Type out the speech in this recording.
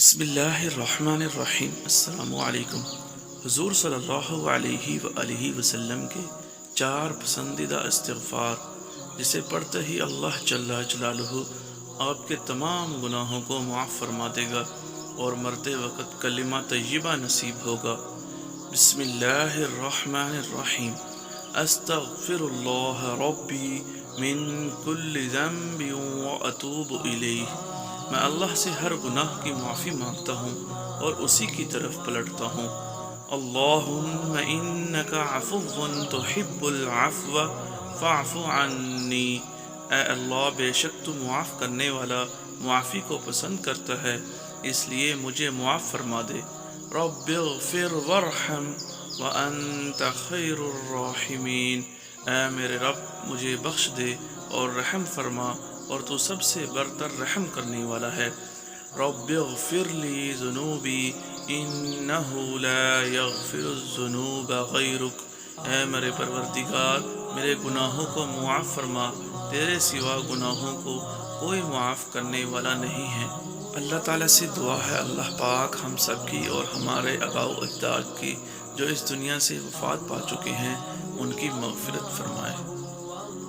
بسم اللہ الرحمن الرحیم۔ السلام علیکم۔ حضور صلی اللہ علیہ وآلہ وسلم کے 4 پسندیدہ استغفار جسے پڑھتے ہی اللہ جل جلالہ آپ کے تمام گناہوں کو معاف فرما دے گا اور مرتے وقت کلمہ طیبہ نصیب ہوگا۔ بسم اللہ الرحمن الرحیم۔ استغفر اللہ ربی من کل ذنب واتوب الیہ۔ میں اللہ سے ہر گناہ کی معافی مانگتا ہوں اور اسی کی طرف پلٹتا ہوں۔ اللہم انک عفو تحب العفو فاعف عنی۔ اے اللہ، بے شک تو معاف کرنے والا معافی کو پسند کرتا ہے، اس لیے مجھے معاف فرما دے۔ رب اغفر وارحم وانت خیر الراحمین۔ اے میرے رب، مجھے بخش دے اور رحم فرما اور تو سب سے برتر رحم کرنے والا ہے۔ رب اغفر لی ذنوبی انہ لا یغفر الذنوب غیرک۔ اے میرے پروردگار، میرے گناہوں کو معاف فرما، تیرے سوا گناہوں کو کوئی معاف کرنے والا نہیں ہے۔ اللہ تعالیٰ سے دعا ہے اللہ پاک ہم سب کی اور ہمارے آباء و اجداد کی جو اس دنیا سے وفات پا چکے ہیں ان کی مغفرت فرمائے۔